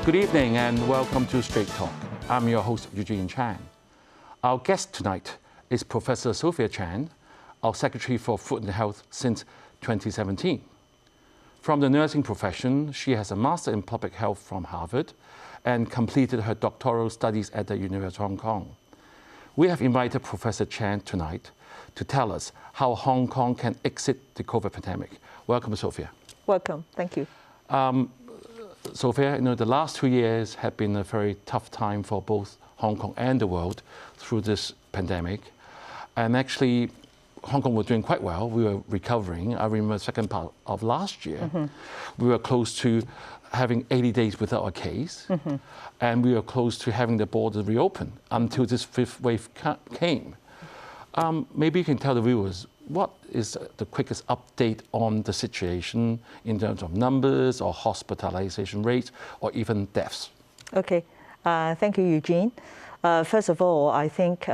Good evening and welcome to Straight Talk. I'm your host, Eugene Chan. Our guest tonight is Professor Sophia Chan, our Secretary for Food and Health since 2017. From the nursing profession, she has a Master in Public Health from Harvard and completed her doctoral studies at the University of Hong Kong. We have invited Professor Chan tonight to tell us how Hong Kong can exit the COVID pandemic. Welcome, Sophia. Welcome. Thank you. Sophia, the last 2 years have been a very tough time for both Hong Kong and the world through this pandemic. And actually, Hong Kong was doing quite well. We were recovering. I remember the second part of last year, we were close to having 80 days without a case. And we were close to having the borders reopen until this fifth wave came. Maybe you can tell the viewers, what is the quickest update on the situation in terms of numbers or hospitalization rates or even deaths? Okay. Thank you, Eugene. First of all, I think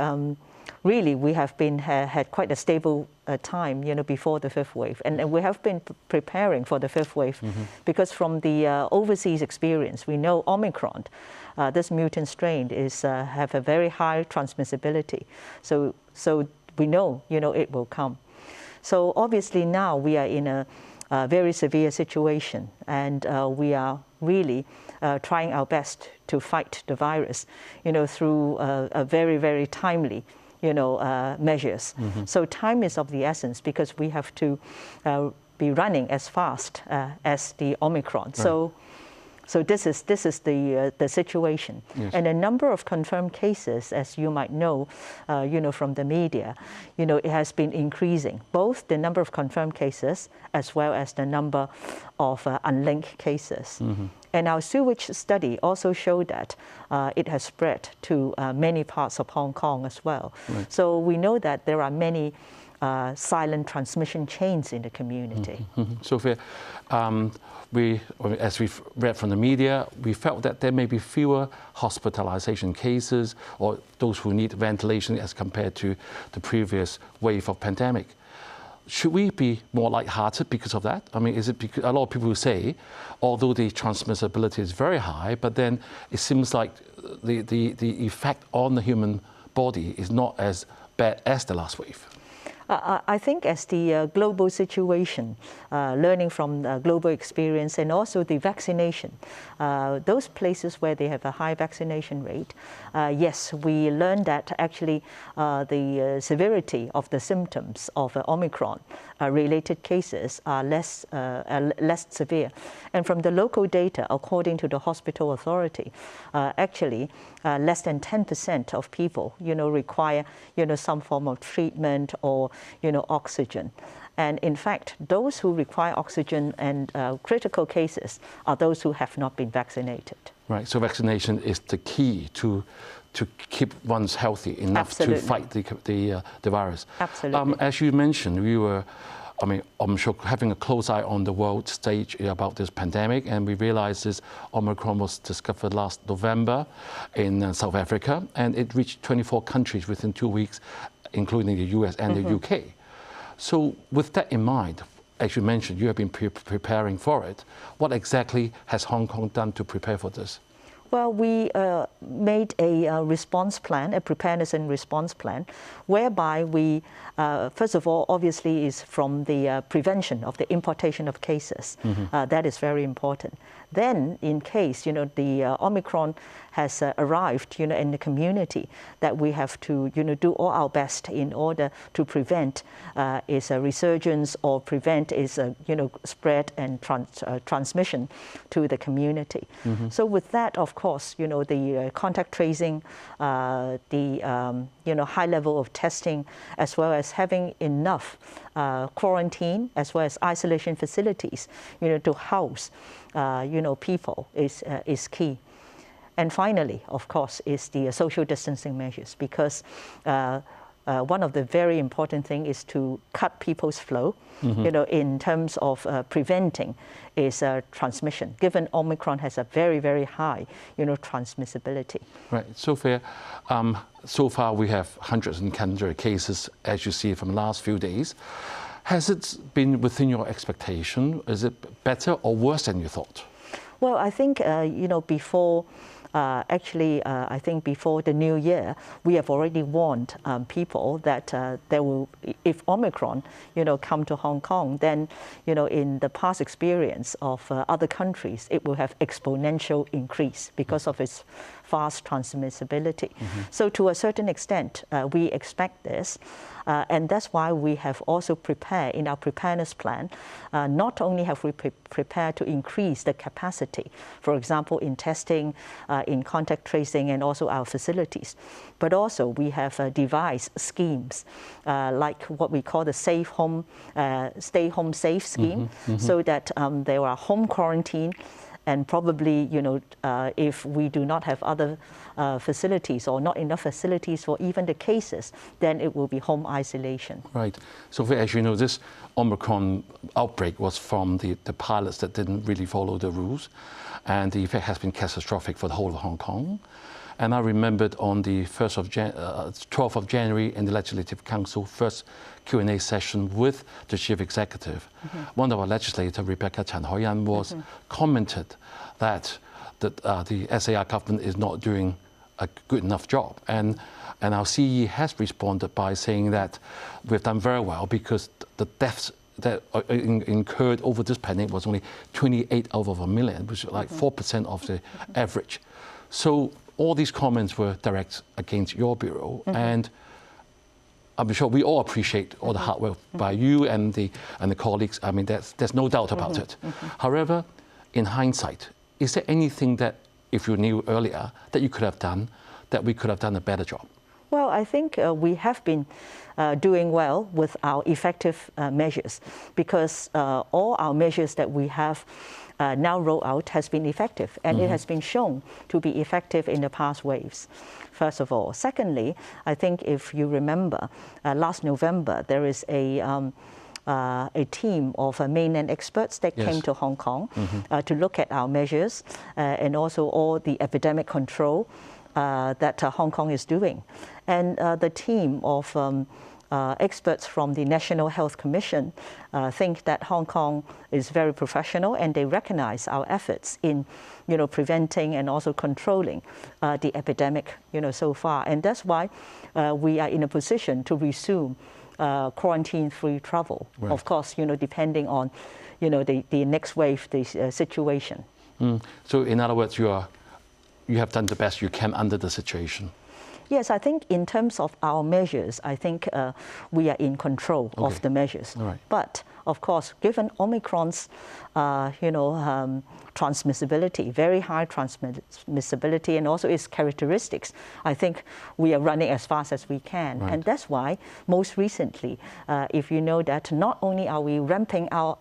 really we have been had quite a stable time, before the fifth wave, and we have been preparing for the fifth wave because from the overseas experience, we know Omicron, this mutant strain, have a very high transmissibility. So we know, it will come. So obviously now we are in a very severe situation, and we are really trying our best to fight the virus, through a very, very timely, measures. So time is of the essence because we have to be running as fast as the Omicron. Right. So this is the situation, yes. And a number of confirmed cases, as you might know, from the media, it has been increasing, both the number of confirmed cases as well as the number of unlinked cases. And our sewage study also showed that it has spread to many parts of Hong Kong as well. Right. So we know that there are many silent transmission chains in the community. Sophia, as we've read from the media, we felt that there may be fewer hospitalization cases or those who need ventilation as compared to the previous wave of pandemic. Should we be more lighthearted because of that? I mean, is it because a lot of people say, although the transmissibility is very high, but then it seems like the effect on the human body is not as bad as the last wave? I think as the global situation, learning from global experience and also the vaccination, those places where they have a high vaccination rate, yes, we learned that actually the severity of the symptoms of Omicron related cases are less severe. And from the local data, according to the hospital authority, actually less than 10% of people, require, some form of treatment or, oxygen. And in fact, those who require oxygen and critical cases are those who have not been vaccinated. Right, so vaccination is the key to keep one's healthy enough Absolutely. To fight the virus. Absolutely. As you mentioned, we were, I'm sure, having a close eye on the world stage about this pandemic, and we realized this Omicron was discovered last November in South Africa, and it reached 24 countries within 2 weeks, including the US and the UK. So with that in mind, as you mentioned, you have been preparing for it. What exactly has Hong Kong done to prepare for this? Well, we made a response plan, a preparedness and response plan, whereby we, first of all, obviously is from the prevention of the importation of cases. That is very important. Then, in case, the Omicron has arrived, in the community, that we have to, do all our best in order to prevent its resurgence or prevent its, spread and transmission to the community. So with that, of course, the contact tracing, the, high level of testing, as well as having enough quarantine, as well as isolation facilities, to house, people is key. And finally, of course, is the social distancing measures, because one of the very important things is to cut people's flow, in terms of preventing is transmission, given Omicron has a very, very high, transmissibility. Right, Sophia, so far we have hundreds and hundreds of cases, as you see from the last few days. Has it been within your expectation? Is it better or worse than you thought? Well, I think, before I think before the new year, we have already warned people that there will, if Omicron, come to Hong Kong, then, in the past experience of other countries, it will have exponential increase because of its fast transmissibility. So to a certain extent, we expect this. And that's why we have also prepared in our preparedness plan. Not only have we prepared to increase the capacity, for example, in testing, in contact tracing, and also our facilities, but also we have devised schemes like what we call the Stay Home Safe scheme, so that there are home quarantine. And probably, if we do not have other facilities or not enough facilities for even the cases, then it will be home isolation. Right. So as you know, this Omicron outbreak was from the pilots that didn't really follow the rules. And the effect has been catastrophic for the whole of Hong Kong. And I remembered on the 12th of January in the Legislative Council first Q&A session with the Chief Executive, one of our legislators, Rebecca Chan Hoyan, was commented that the SAR government is not doing a good enough job. And our CE has responded by saying that we've done very well because the deaths that incurred over this pandemic was only 28 out of 1 million, which is like 4% of the average. So all these comments were direct against your bureau, and I'm sure we all appreciate all the hard work by you and the colleagues. I mean, there's no doubt about it. However, in hindsight, is there anything that, if you knew earlier, that you could have done, that we could have done a better job? Well, I think we have been doing well with our effective measures, because all our measures that we have now rolled out has been effective, and it has been shown to be effective in the past waves, first of all. Secondly, I think if you remember, last November, there is a team of mainland experts that came to Hong Kong to look at our measures and also all the epidemic control that Hong Kong is doing. And the team of experts from the National Health Commission think that Hong Kong is very professional, and they recognize our efforts in, preventing and also controlling the epidemic, so far. And that's why we are in a position to resume quarantine-free travel. Right. Of course, depending on, the next wave, the situation. So in other words, you have done the best you can under the situation. Yes, I think in terms of our measures, I think we are in control of the measures. Right. But of course, given Omicron's, transmissibility, very high transmissibility, and also its characteristics, I think we are running as fast as we can. Right. And that's why, most recently, if you know that not only are we ramping up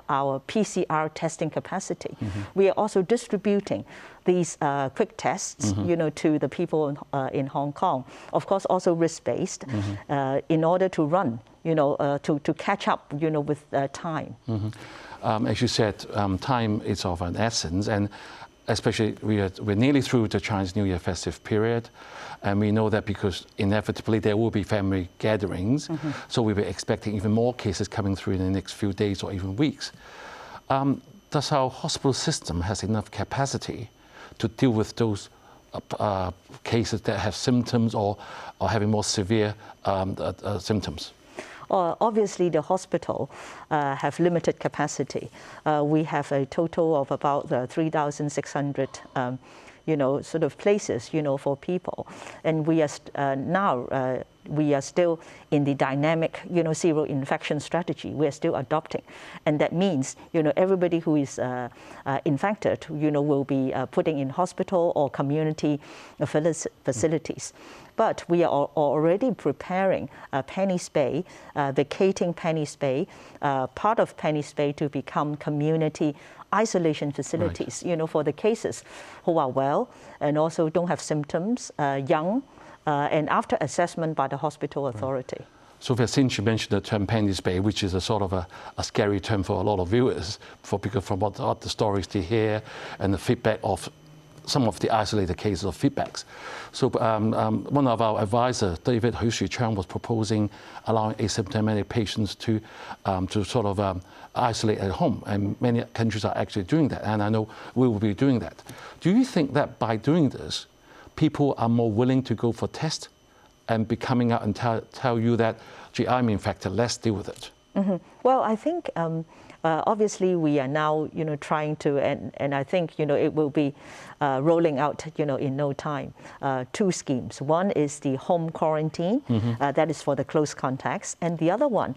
our PCR testing capacity, we are also distributing these quick tests, to the people in Hong Kong. Of course, also risk-based, in order to run, to catch up, with time. As you said, time is of an essence, and especially we're nearly through the Chinese New Year festive period, and we know that because inevitably there will be family gatherings, so we were expecting even more cases coming through in the next few days or even weeks. Does our hospital system has enough capacity to deal with those cases that have symptoms or having more severe symptoms? Obviously, the hospital have limited capacity. We have a total of about 3,600, sort of places, for people, and we are now. We are still in the dynamic, zero infection strategy. We are still adopting, and that means, everybody who is infected, will be putting in hospital or community facilities. But we are already preparing Penny's Bay, vacating Penny's Bay, part of Penny's Bay to become community isolation facilities, right. For the cases who are well and also don't have symptoms, young, and after assessment by the hospital authority. Right. So since you mentioned the term Penny's Bay, which is a sort of a scary term for a lot of viewers, because from what the stories they hear and the feedback of some of the isolated cases of feedbacks. So one of our advisors, David Hu-Shu-Chang, was proposing allowing asymptomatic patients to sort of isolate at home, and many countries are actually doing that, and I know we will be doing that. Do you think that by doing this, people are more willing to go for tests and be coming out and tell you that, gee, I'm infected, let's deal with it? Mm-hmm. Well, I think obviously we are now, trying to, and I think, it will be rolling out, in no time, 2 schemes. One is the home quarantine, that is for the close contacts, and the other one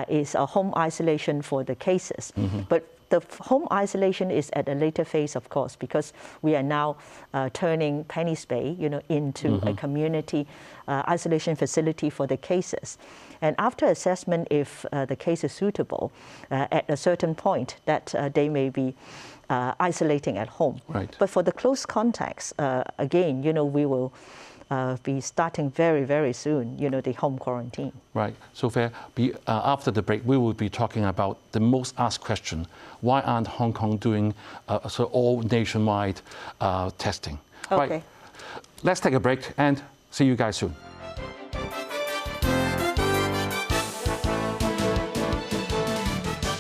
is a home isolation for the cases. But the home isolation is at a later phase, of course, because we are now turning Penny's Bay, into a community isolation facility for the cases. And after assessment, if the case is suitable, at a certain point, that they may be isolating at home. Right. But for the close contacts, again, we will be starting very, very soon, the home quarantine. Right. So after the break, we will be talking about the most asked question: why aren't Hong Kong doing all nationwide testing? Okay. Right. Let's take a break and see you guys soon.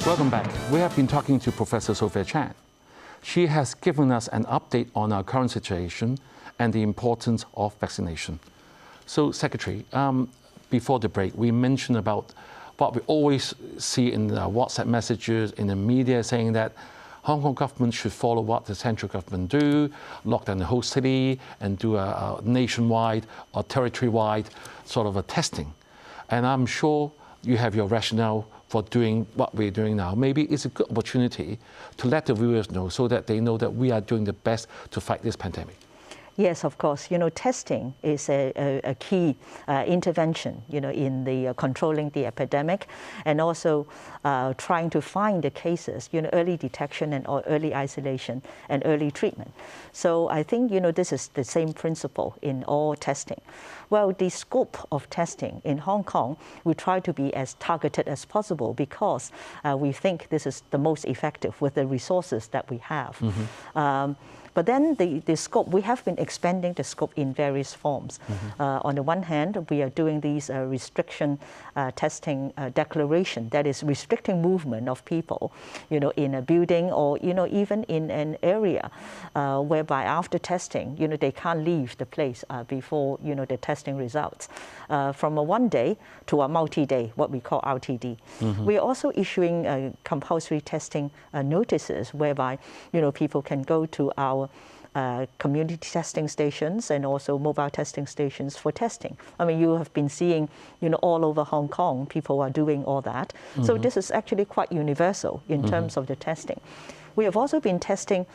Welcome back. We have been talking to Professor Sophia Chan. She has given us an update on our current situation and the importance of vaccination. So, Secretary, before the break, we mentioned about what we always see in the WhatsApp messages, in the media, saying that Hong Kong government should follow what the central government do, lock down the whole city and do a nationwide or territory-wide sort of a testing. And I'm sure you have your rationale for doing what we're doing now. Maybe it's a good opportunity to let the viewers know so that they know that we are doing the best to fight this pandemic. Yes, of course. Testing is a key intervention, in the controlling the epidemic, and also trying to find the cases, early detection and early isolation and early treatment. So I think, this is the same principle in all testing. Well, the scope of testing in Hong Kong, we try to be as targeted as possible because we think this is the most effective with the resources that we have. But then the scope, we have been expanding the scope in various forms. On the one hand, we are doing these restriction testing declaration, that is restricting movement of people, in a building or, even in an area whereby after testing, they can't leave the place before, the testing results. From a 1 day to a multi-day, what we call RTD. We are also issuing compulsory testing notices whereby, people can go to our community testing stations and also mobile testing stations for testing. I mean, you have been seeing, all over Hong Kong, people are doing all that. So this is actually quite universal in terms of the testing. We have also been testing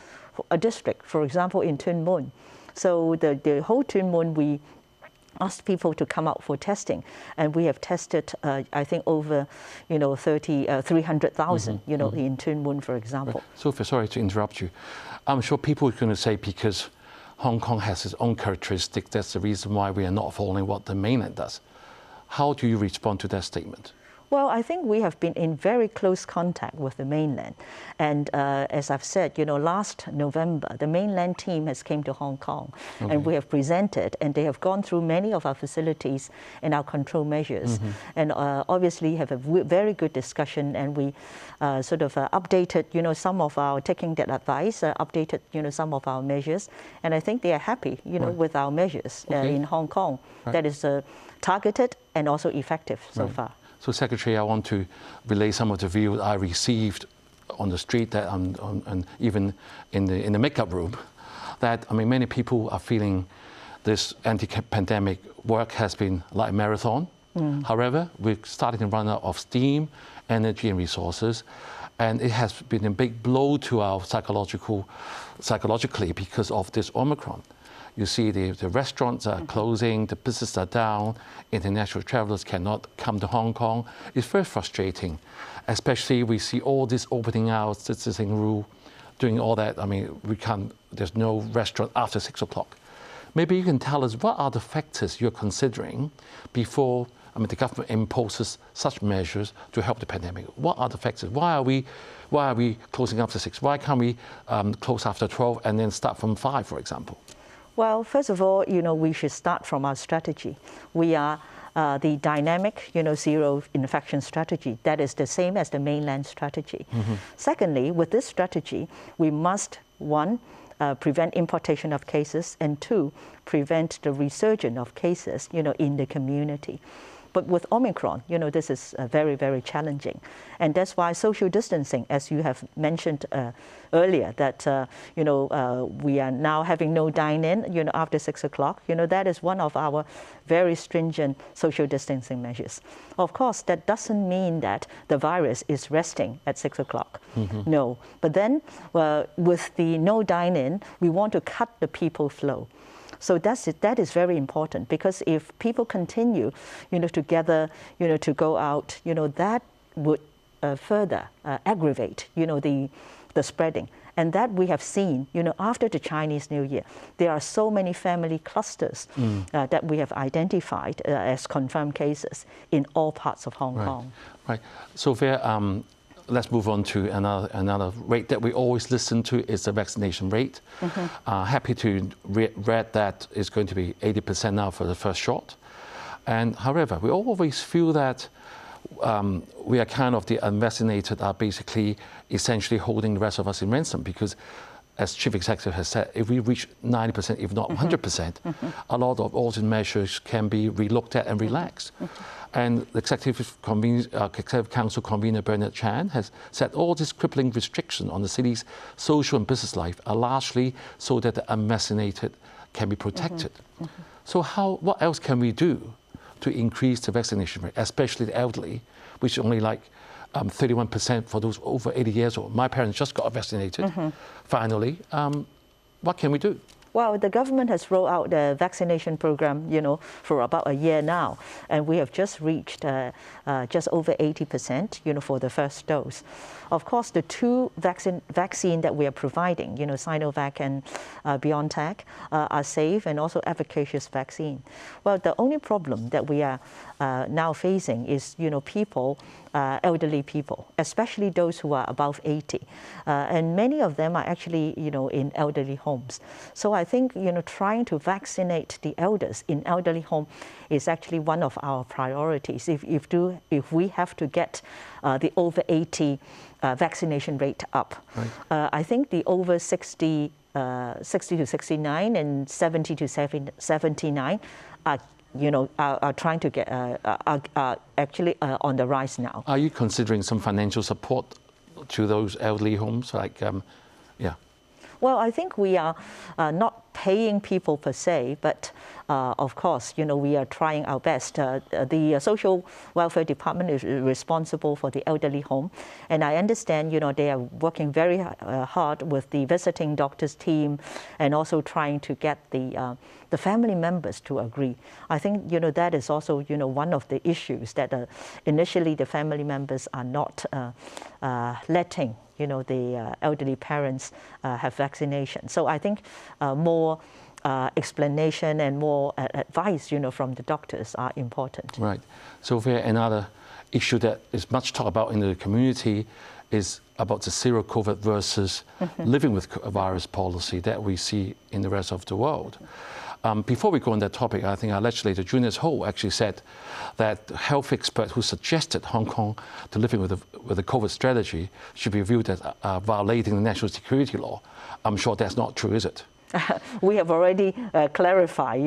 a district, for example, in Tuen Mun. So the whole Tuen Mun, we asked people to come out for testing, and we have tested, I think, over, 300,000, in Tuen Mun, for example. Right. Sophia, sorry to interrupt you. I'm sure people are going to say because Hong Kong has its own characteristics, that's the reason why we are not following what the mainland does. How do you respond to that statement? Well, I think we have been in very close contact with the mainland. And as I've said, last November, the mainland team has came to Hong Kong. And we have presented, and they have gone through many of our facilities and our control measures. And obviously have a very good discussion, and we sort of updated, some of our, taking that advice, updated, some of our measures. And I think they are happy, with our measures in Hong Kong. That is targeted and also effective so far. So, Secretary, I want to relay some of the views I received on the street, that and even in the makeup room, that many people are feeling this anti-pandemic work has been like a marathon. However, we're starting to run out of steam, energy, and resources, and it has been a big blow to our psychologically because of this Omicron. You see the restaurants are closing, the businesses are down, international travelers cannot come to Hong Kong. It's very frustrating, especially we see all this opening hours, distancing rule, doing all that. There's no restaurant after 6 o'clock. Maybe you can tell us what are the factors you're considering before I mean, the government imposes such measures to help the pandemic? What are the factors? Why are we closing after 6? Why can't we close after 12 and then start from 5, for example? Well, first of all, we should start from our strategy. We are the dynamic, zero infection strategy. That is the same as the mainland strategy. Secondly, with this strategy, we must, one, prevent importation of cases, and two, prevent the resurgence of cases, in the community. But with Omicron, this is very, very challenging. And that's why social distancing, as you have mentioned earlier, that, we are now having no dine-in, after 6 o'clock. That is one of our very stringent social distancing measures. Of course, that doesn't mean that the virus is resting at 6 o'clock. No. But then with the no dine-in, we want to cut the people flow. So that is very important, because if people continue, to gather, to go out, that would further aggravate, the spreading. And that we have seen, after the Chinese New Year, there are so many family clusters that we have identified as confirmed cases in all parts of Hong Kong. Right. Sophia, let's move on to another rate that we always listen to is the vaccination rate. Happy to read that it's going to be 80% now for the first shot. And however, we always feel that we are kind of the unvaccinated are basically essentially holding the rest of us in ransom, because as Chief Executive has said, if we reach 90%, if not 100%, a lot of all the measures can be relooked at and relaxed. And the Executive Council convener Bernard Chan has said all these crippling restrictions on the city's social and business life are largely so that the unvaccinated can be protected. So what else can we do to increase the vaccination rate, especially the elderly, which only like 31% for those over 80 years old? My parents just got vaccinated, finally. What can we do? Well, the government has rolled out the vaccination program, for about a year now, and we have just reached just over 80%, for the first dose. Of course, the two vaccine that we are providing, Sinovac and BioNTech, are safe and also efficacious vaccine. Well, the only problem that we are now facing is, people, elderly people, especially those who are above 80, and many of them are actually, in elderly homes. So I think, trying to vaccinate the elders in elderly home is actually one of our priorities. If we have to get the over 80 vaccination rate up, I think the over 60 to 69 and 70 to 79 are trying to get are actually on the rise now. Are you considering some financial support to those elderly homes, like, Well, I think we are not paying people per se, but of course, we are trying our best. The Social Welfare Department is responsible for the elderly home, and I understand, they are working very hard with the visiting doctors team, and also trying to get the family members to agree. I think, that is also, one of the issues that initially the family members are not letting the elderly parents have vaccination. So I think more explanation and more advice, from the doctors are important. Right. So another issue that is much talked about in the community is about the zero COVID versus living with a virus policy that we see in the rest of the world. Before we go on that topic, I think our legislator, Junius Ho, actually said that the health expert who suggested Hong Kong to living with a COVID strategy should be viewed as violating the national security law. I'm sure that's not true, is it? We have already clarified,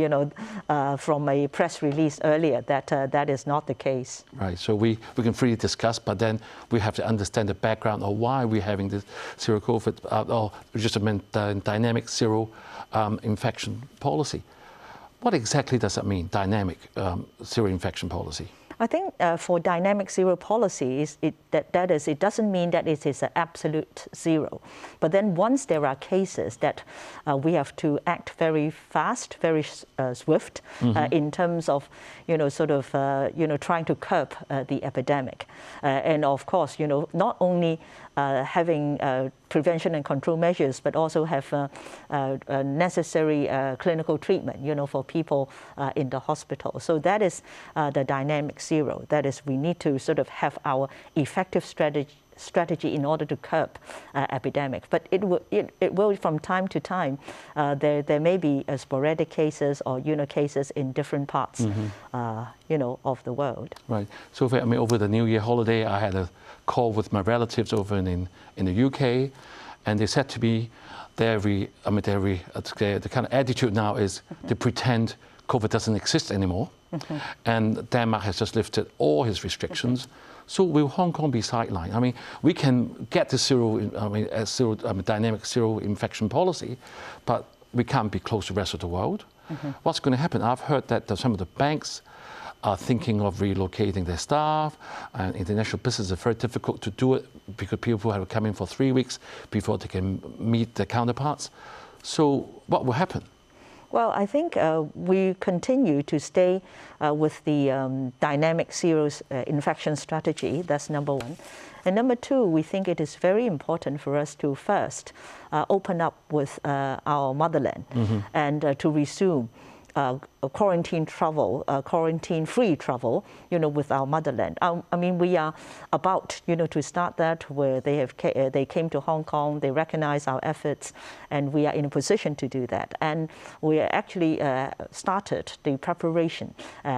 from a press release earlier that that is not the case. Right. So we can freely discuss, but then we have to understand the background of why we're having this zero COVID or just a dynamic zero infection policy. What exactly does that mean, dynamic zero infection policy? I think for dynamic zero policy, it doesn't mean that it is an absolute zero. But then once there are cases that we have to act very fast, very swift in terms of, trying to curb the epidemic. And of course, not only having prevention and control measures, but also have necessary clinical treatment, for people in the hospital. So that is the dynamic zero. That is, we need to sort of have our effective strategy in order to curb epidemic. But it will from time to time, there may be sporadic cases or cases in different parts, of the world. Right. So over the New Year holiday, I had a call with my relatives over in the UK, and they said to me, the kind of attitude now is to pretend COVID doesn't exist anymore, and Denmark has just lifted all his restrictions. So will Hong Kong be sidelined? I mean, we can get to dynamic zero infection policy, but we can't be close to the rest of the world. What's going to happen? I've heard that some of the banks are thinking of relocating their staff, and international business is very difficult to do it because people have to come in for 3 weeks before they can meet their counterparts. So what will happen? Well, I think we continue to stay with the dynamic zero infection strategy. That's number one. And number two, we think it is very important for us to first open up with our motherland and to resume quarantine travel, quarantine-free travel, with our motherland. I mean, we are about, to start that where they came to Hong Kong, they recognize our efforts, and we are in a position to do that. And we actually started the preparation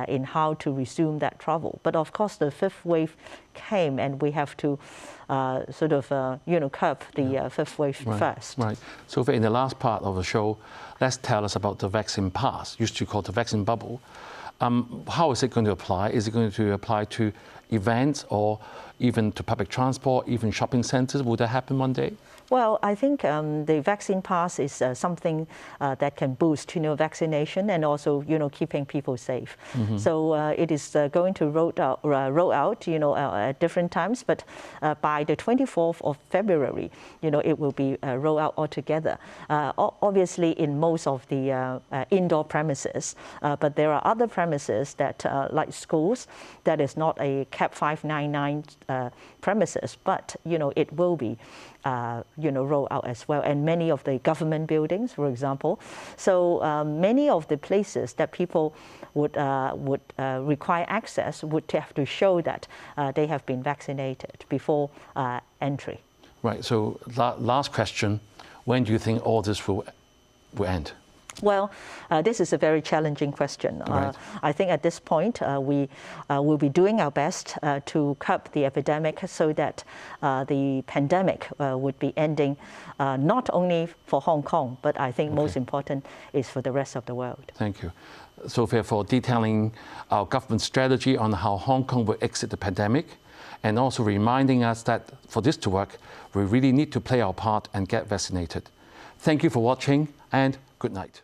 in how to resume that travel. But of course, the fifth wave came, and we have to curb the fifth wave first. Right. So in the last part of the show, let's tell us about the vaccine pass, used to call the vaccine bubble. How is it going to apply? Is it going to apply to events or even to public transport, even shopping centers? Will that happen one day? Well, I think the vaccine pass is something that can boost, vaccination and also, keeping people safe. So it is going to roll out, at different times. But by the 24th of February, it will be rolled out altogether. Obviously, in most of the indoor premises, but there are other premises that, like schools, that is not a CAP 599 premises, but it will be roll out as well, and many of the government buildings, for example. So many of the places that people would require access would have to show that they have been vaccinated before entry. Right. So last question: when do you think all this will end? Well, this is a very challenging question. Right. I think at this point we will be doing our best to curb the epidemic so that the pandemic would be ending not only for Hong Kong, but I think most important is for the rest of the world. Thank you, Sophia, for detailing our government strategy on how Hong Kong will exit the pandemic, and also reminding us that for this to work, we really need to play our part and get vaccinated. Thank you for watching, and good night.